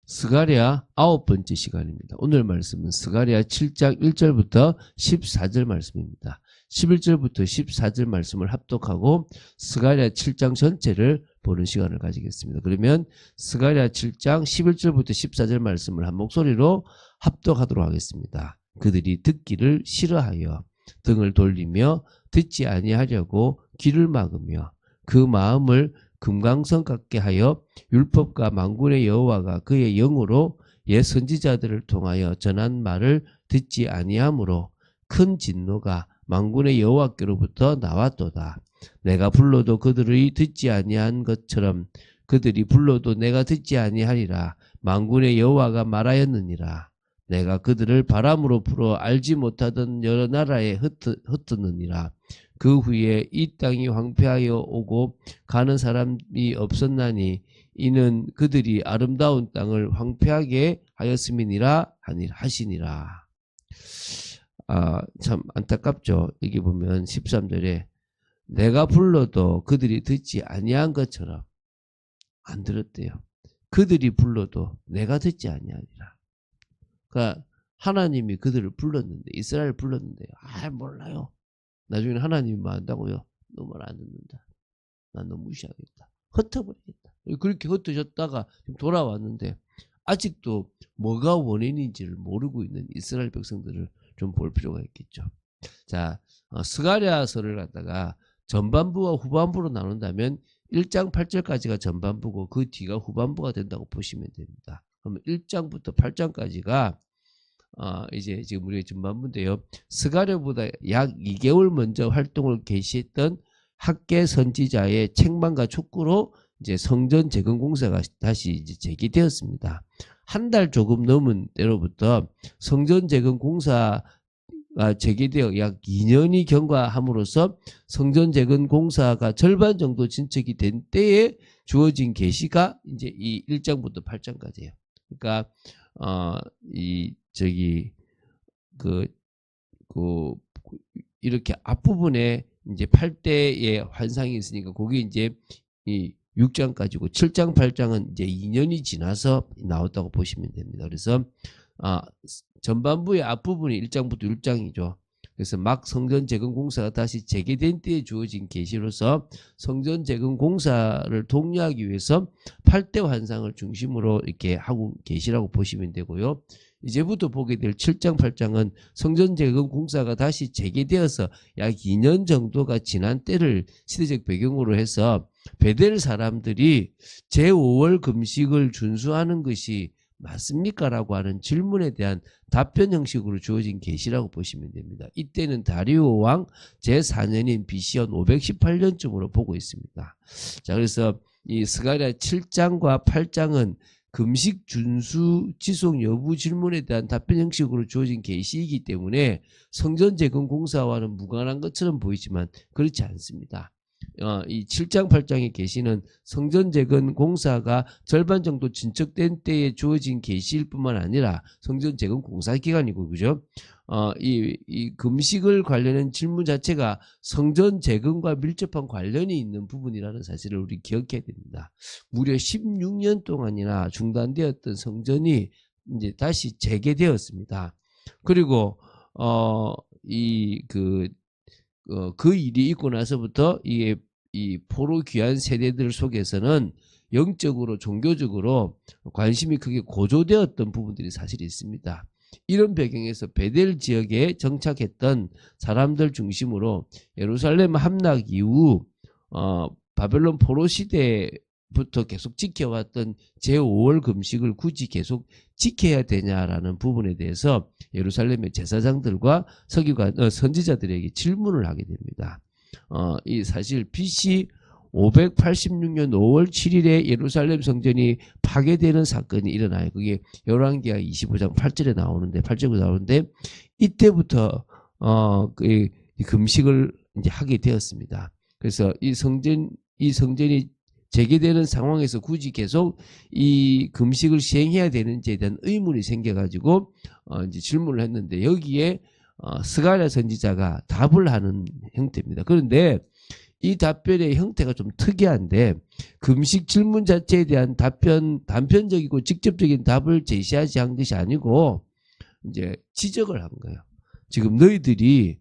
스가랴 9번째 시간입니다. 오늘 말씀은 스가랴 7장 1절부터 14절 말씀입니다. 11절부터 14절 말씀을 합독하고 스가랴 7장 전체를 보는 시간을 가지겠습니다. 그러면 스가랴 7장 11절부터 14절 말씀을 한 목소리로 합독하도록 하겠습니다. 그들이 듣기를 싫어하여 등을 돌리며 듣지 아니하려고 귀를 막으며 그 마음을 금강석 같게 하여 율법과 만군의 여호와가 그의 영으로 옛 선지자들을 통하여 전한 말을 듣지 아니하므로 큰 진노가 만군의 여호와께로부터 나왔도다. 내가 불러도 그들이 듣지 아니한 것처럼 그들이 불러도 내가 듣지 아니하리라. 만군의 여호와가 말하였느니라. 내가 그들을 바람으로 불어 알지 못하던 여러 나라에 흩었느니라. 그 후에 이 땅이 황폐하여 오고 가는 사람이 없었나니 이는 그들이 아름다운 땅을 황폐하게 하였음이니라 하시니라. 참 안타깝죠. 여기 보면 13절에 내가 불러도 그들이 듣지 아니한 것처럼 안 들었대요. 그들이 불러도 내가 듣지 아니하니라. 그러니까 하나님이 그들을 불렀는데, 이스라엘을 불렀는데 몰라요. 나중에 하나님이 뭐 한다고요? 너 말 안 듣는다. 난 너 무시하겠다. 흩어버리겠다. 그렇게 흩어졌다가 돌아왔는데 아직도 뭐가 원인인지를 모르고 있는 이스라엘 백성들을 좀 볼 필요가 있겠죠. 자, 스가랴서를 갖다가 전반부와 후반부로 나눈다면 1장 8절까지가 전반부고 그 뒤가 후반부가 된다고 보시면 됩니다. 그러면 1장부터 8장까지가 이제 지금 우리가 전반부인데요. 스가랴보다 약 2개월 먼저 활동을 개시했던 학계 선지자의 책망과 촉구로 이제 성전 재건 공사가 다시 이제 재개되었습니다. 한 달 조금 넘은 때로부터 성전 재건 공사가 재개되어 약 2년이 경과함으로써 성전 재건 공사가 절반 정도 진척이 된 때에 주어진 계시가 이제 이 1장부터 8장까지예요. 그러니까 이렇게 앞부분에 이제 8대의 환상이 있으니까 그게 이제 이 6장까지고 7장 8장은 이제 2년이 지나서 나왔다고 보시면 됩니다. 그래서 전반부의 앞부분이 1장부터 6장이죠. 그래서 막 성전 재건 공사가 다시 재개된 때에 주어진 계시로서 성전 재건 공사를 독려하기 위해서 8대 환상을 중심으로 이렇게 하고 계시라고 보시면 되고요. 이제부터 보게 될 7장 8장은 성전 재건 공사가 다시 재개되어서 약 2년 정도가 지난 때를 시대적 배경으로 해서 베델 사람들이 제5월 금식을 준수하는 것이 맞습니까? 라고 하는 질문에 대한 답변 형식으로 주어진 계시라고 보시면 됩니다. 이때는 다리오 왕 제4년인 BC연 518년쯤으로 보고 있습니다. 자, 그래서 이 스가랴 7장과 8장은 금식 준수 지속 여부 질문에 대한 답변 형식으로 주어진 계시이기 때문에 성전 재건 공사와는 무관한 것처럼 보이지만 그렇지 않습니다. 이 7장 8장의 계시는 성전 재건 공사가 절반 정도 진척된 때에 주어진 계시일 뿐만 아니라 성전 재건 공사 기간이고, 그죠? 이 금식을 관련한 질문 자체가 성전 재건과 밀접한 관련이 있는 부분이라는 사실을 우리 기억해야 됩니다. 무려 16년 동안이나 중단되었던 성전이 이제 다시 재개되었습니다. 그리고 그 일이 있고 나서부터 이 포로 귀한 세대들 속에서는 영적으로 종교적으로 관심이 크게 고조되었던 부분들이 사실 있습니다. 이런 배경에서 베델 지역에 정착했던 사람들 중심으로 예루살렘 함락 이후 바벨론 포로 시대부터 계속 지켜왔던 제5월 금식을 굳이 계속 지켜야 되냐라는 부분에 대해서 예루살렘의 제사장들과 서기관 선지자들에게 질문을 하게 됩니다. 이 사실 BC 586년 5월 7일에 예루살렘 성전이 파괴되는 사건이 일어나요. 그게 열왕기하 25장 8절에 나오는데 이때부터 이 금식을 이제 하게 되었습니다. 그래서 이 성전이 재개되는 상황에서 굳이 계속 이 금식을 시행해야 되는지에 대한 의문이 생겨가지고 이제 질문을 했는데 여기에 스가랴 선지자가 답을 하는 형태입니다. 그런데 이 답변의 형태가 좀 특이한데 금식 질문 자체에 대한 단편적이고 직접적인 답을 제시하지 한 것이 아니고 이제 지적을 한 거예요. 지금 너희들이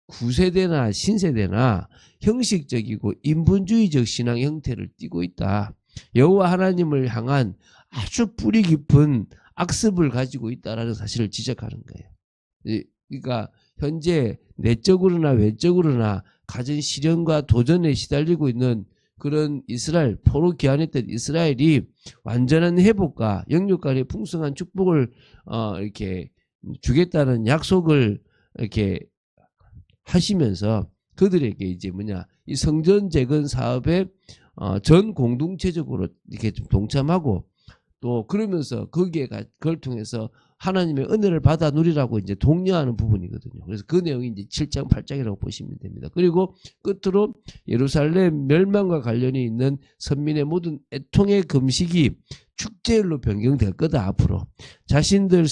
구세대나 신세대나 형식적이고 인본주의적 신앙 형태를 띠고 있다. 여호와 하나님을 향한 아주 뿌리 깊은 악습을 가지고 있다라는 사실을 지적하는 거예요. 그러니까 현재 내적으로나 외적으로나 가진 시련과 도전에 시달리고 있는 그런 이스라엘, 포로 귀환했던 이스라엘이 완전한 회복과 영육간의 풍성한 축복을 이렇게 주겠다는 약속을 이렇게 하시면서 그들에게 이제 이 성전 재건 사업에 전 공동체적으로 이렇게 좀 동참하고 또 그러면서 그걸 통해서 하나님의 은혜를 받아 누리라고 이제 독려하는 부분이거든요. 그래서 그 내용이 이제 7장, 8장이라고 보시면 됩니다. 그리고 끝으로 예루살렘 멸망과 관련이 있는 선민의 모든 애통의 금식이 축제일로 변경될 거다. 앞으로 자신들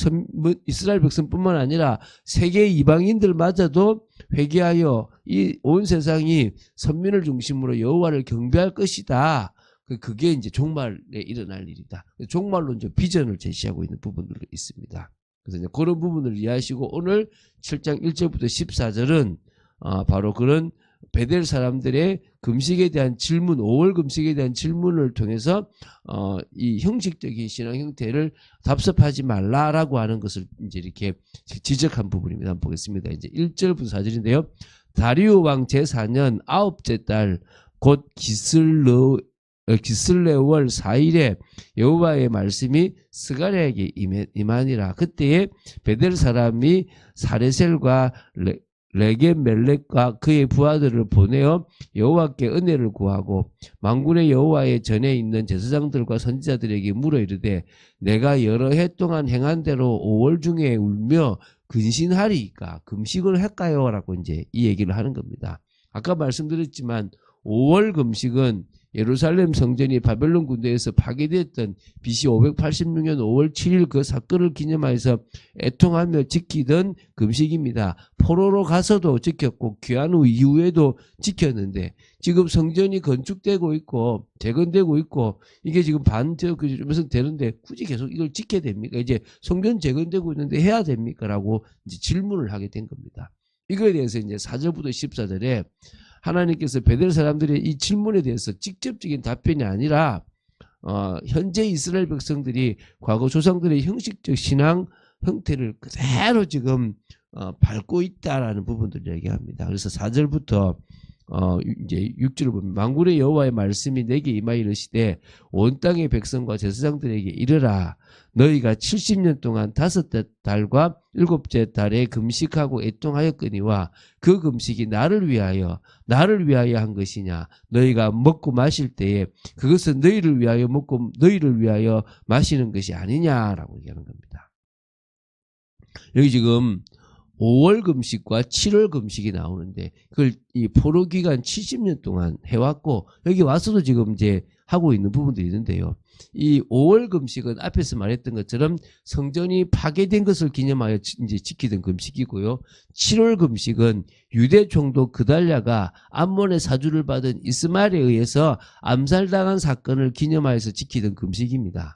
이스라엘 백성뿐만 아니라 세계 이방인들마저도 회개하여 이 온 세상이 선민을 중심으로 여호와를 경배할 것이다. 그게 이제 종말에 일어날 일이다. 종말로 이제 비전을 제시하고 있는 부분들도 있습니다. 그래서 이제 그런 부분을 이해하시고 오늘 7장 1절부터 14절은 바로 그런 베델 사람들의 금식에 대한 질문, 5월 금식에 대한 질문을 통해서 이 형식적인 신앙 형태를 답습하지 말라라고 하는 것을 이제 이렇게 지적한 부분입니다. 한번 보겠습니다. 이제 1절부터 4절인데요. 다리오 왕 제4년 9째 달 곧 기슬레월 4일에 여호와의 말씀이 스가랴에게 임하니라. 그때에 베델 사람이 사레셀과 레게멜렉과 그의 부하들을 보내어 여호와께 은혜를 구하고 만군의 여호와의 전에 있는 제사장들과 선지자들에게 물어 이르되 내가 여러 해 동안 행한 대로 5월 중에 울며 근신하리이까 금식을 할까요? 라고 이제 이 얘기를 하는 겁니다. 아까 말씀드렸지만 5월 금식은 예루살렘 성전이 바벨론 군대에서 파괴됐던 BC 586년 5월 7일 그 사건을 기념하여서 애통하며 지키던 금식입니다. 포로로 가서도 지켰고 귀환 후 이후에도 지켰는데 지금 성전이 건축되고 있고 재건되고 있고 이게 지금 반되어서 되는데 굳이 계속 이걸 지켜야 됩니까? 이제 성전 재건되고 있는데 해야 됩니까? 라고 이제 질문을 하게 된 겁니다. 이거에 대해서 이제 4절부터 14절에 하나님께서 베델 사람들의 이 질문에 대해서 직접적인 답변이 아니라 현재 이스라엘 백성들이 과거 조상들의 형식적 신앙 형태를 그대로 지금 밟고 있다라는 부분들을 얘기합니다. 그래서 4절부터 이제 6절을 보면 만군의 여호와의 말씀이 내게 임하여 이르시되 온 땅의 백성과 제사장들에게 이르라 너희가 70년 동안 5달과 7째 달에 금식하고 애통하였거니와 그 금식이 나를 위하여 한 것이냐 너희가 먹고 마실 때에 그것은 너희를 위하여 먹고 너희를 위하여 마시는 것이 아니냐라고 얘기하는 겁니다. 여기 지금 5월 금식과 7월 금식이 나오는데 그걸 이 포로 기간 70년 동안 해왔고 여기 와서도 지금 이제 하고 있는 부분들이 있는데요. 이 5월 금식은 앞에서 말했던 것처럼 성전이 파괴된 것을 기념하여 이제 지키던 금식이고요. 7월 금식은 유대 총독 그달랴가 암몬의 사주를 받은 이스마엘에 의해서 암살당한 사건을 기념하여서 지키던 금식입니다.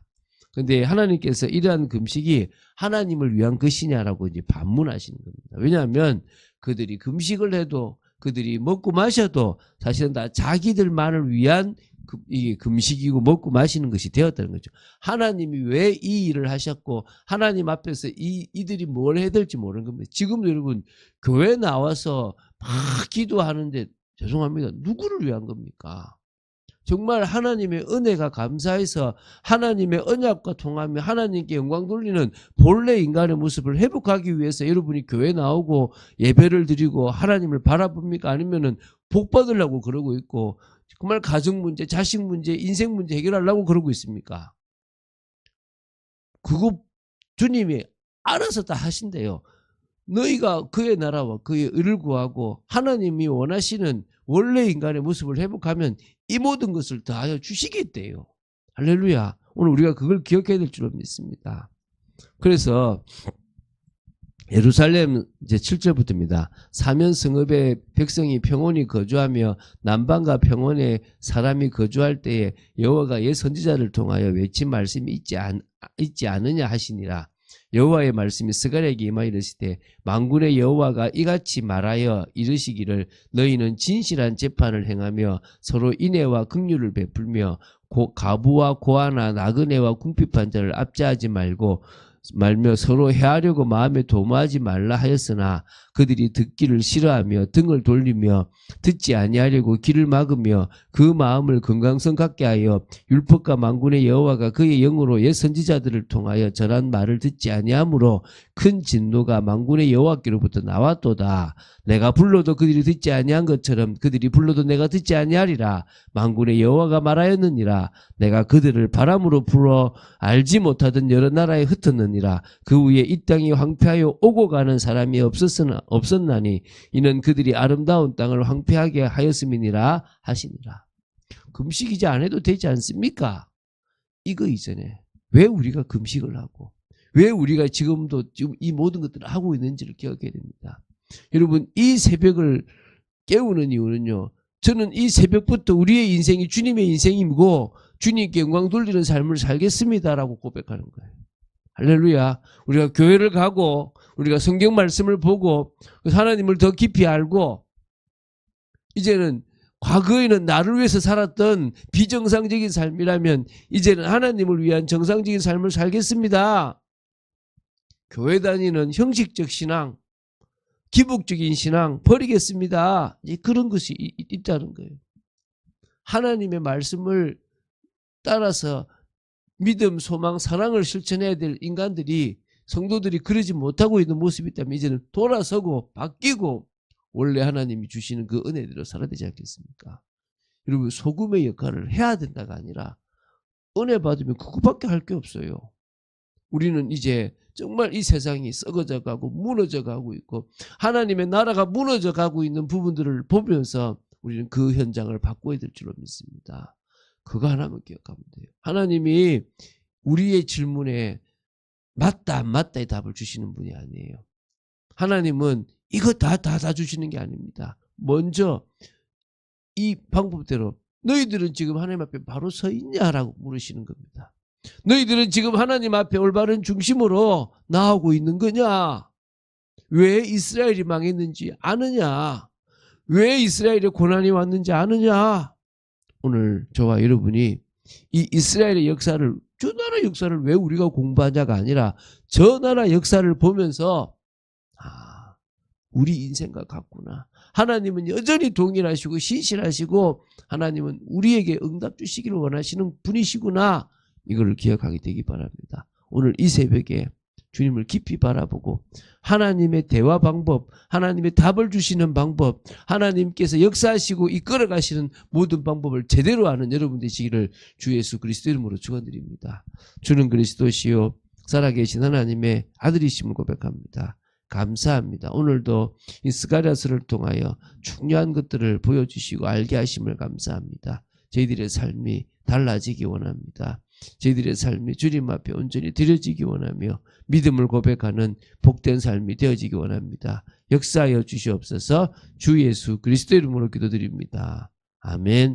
근데 하나님께서 이러한 금식이 하나님을 위한 것이냐라고 이제 반문하시는 겁니다. 왜냐하면 그들이 금식을 해도 그들이 먹고 마셔도 사실은 다 자기들만을 위한 이게 금식이고 먹고 마시는 것이 되었다는 거죠. 하나님이 왜 이 일을 하셨고 하나님 앞에서 이들이 뭘 해야 될지 모르는 겁니다. 지금도 여러분 교회 나와서 막 기도하는데 죄송합니다. 누구를 위한 겁니까? 정말 하나님의 은혜가 감사해서 하나님의 언약과 통하며 하나님께 영광 돌리는 본래 인간의 모습을 회복하기 위해서 여러분이 교회 나오고 예배를 드리고 하나님을 바라봅니까? 아니면은 복 받으려고 그러고 있고 정말 가정 문제, 자식 문제, 인생 문제 해결하려고 그러고 있습니까? 그거 주님이 알아서 다 하신대요. 너희가 그의 나라와 그의 의를 구하고 하나님이 원하시는 원래 인간의 모습을 회복하면 이 모든 것을 더하여 주시겠대요. 할렐루야. 오늘 우리가 그걸 기억해야 될 줄로 믿습니다. 그래서 예루살렘 이제 7절부터입니다. 사면 성읍에 백성이 평온히 거주하며 남방과 평원에 사람이 거주할 때에 여호와가 옛 선지자를 통하여 외친 말씀이 있지 않느냐 하시니라. 여호와의 말씀이 스가랴에게 임하여 이르시되 만군의 여호와가 이같이 말하여 이르시기를 너희는 진실한 재판을 행하며 서로 인애와 긍휼을 베풀며 가부와 고아나 나그네와 궁핍한 자를 압제하지 말며 서로 해하려고 마음에 도모하지 말라 하였으나 그들이 듣기를 싫어하며 등을 돌리며 듣지 아니하려고 귀를 막으며 그 마음을 건강성 갖게 하여 율법과 만군의 여호와가 그의 영으로 옛 선지자들을 통하여 전한 말을 듣지 아니하므로 큰 진노가 만군의 여호와께로부터 나왔도다. 내가 불러도 그들이 듣지 아니한 것처럼 그들이 불러도 내가 듣지 아니하리라. 만군의 여호와가 말하였느니라. 내가 그들을 바람으로 불어 알지 못하던 여러 나라에 흩었느니라. 그 위에 이 땅이 황폐하여 오고 가는 사람이 없었나니 이는 그들이 아름다운 땅을 황폐하게 하였음이니라 하시니라. 금식 이제 안 해도 되지 않습니까? 이거 이전에 왜 우리가 금식을 하고 왜 우리가 지금 이 모든 것들을 하고 있는지를 기억해야 됩니다. 여러분, 이 새벽을 깨우는 이유는요, 저는 이 새벽부터 우리의 인생이 주님의 인생이고 주님께 영광 돌리는 삶을 살겠습니다라고 고백하는 거예요. 할렐루야. 우리가 교회를 가고 우리가 성경 말씀을 보고 하나님을 더 깊이 알고 이제는 과거에는 나를 위해서 살았던 비정상적인 삶이라면 이제는 하나님을 위한 정상적인 삶을 살겠습니다. 교회 다니는 형식적 신앙, 기복적인 신앙 버리겠습니다. 이제 그런 것이 있다는 거예요. 하나님의 말씀을 따라서 믿음, 소망, 사랑을 실천해야 될 인간들이 성도들이 그러지 못하고 있는 모습이 있다면 이제는 돌아서고 바뀌고 원래 하나님이 주시는 그 은혜대로 살아야 되지 않겠습니까? 여러분, 소금의 역할을 해야 된다가 아니라 은혜 받으면 그거밖에 할 게 없어요. 우리는 이제 정말 이 세상이 썩어져 가고 무너져 가고 있고 하나님의 나라가 무너져 가고 있는 부분들을 보면서 우리는 그 현장을 바꿔야 될 줄로 믿습니다. 그거 하나만 기억하면 돼요. 하나님이 우리의 질문에 맞다 안 맞다의 답을 주시는 분이 아니에요. 하나님은 이거 다 주시는 게 아닙니다. 먼저 이 방법대로 너희들은 지금 하나님 앞에 바로 서 있냐라고 물으시는 겁니다. 너희들은 지금 하나님 앞에 올바른 중심으로 나아오고 있는 거냐? 왜 이스라엘이 망했는지 아느냐? 왜 이스라엘에 고난이 왔는지 아느냐? 오늘 저와 여러분이 이 이스라엘의 역사를, 저 나라 역사를 왜 우리가 공부하냐가 아니라 저 나라 역사를 보면서 우리 인생과 같구나. 하나님은 여전히 동일하시고 신실하시고 하나님은 우리에게 응답 주시기를 원하시는 분이시구나. 이걸 기억하게 되기 바랍니다. 오늘 이 새벽에 주님을 깊이 바라보고 하나님의 대화 방법, 하나님의 답을 주시는 방법, 하나님께서 역사하시고 이끌어가시는 모든 방법을 제대로 아는 여러분 되시기를 주 예수 그리스도 이름으로 축원드립니다. 주는 그리스도시요 살아계신 하나님의 아들이심을 고백합니다. 감사합니다. 오늘도 이 스가랴서를 통하여 중요한 것들을 보여주시고 알게 하심을 감사합니다. 저희들의 삶이 달라지기 원합니다. 저희들의 삶이 주님 앞에 온전히 드려지기 원하며 믿음을 고백하는 복된 삶이 되어지기 원합니다. 역사하여 주시옵소서. 주 예수 그리스도 이름으로 기도드립니다. 아멘.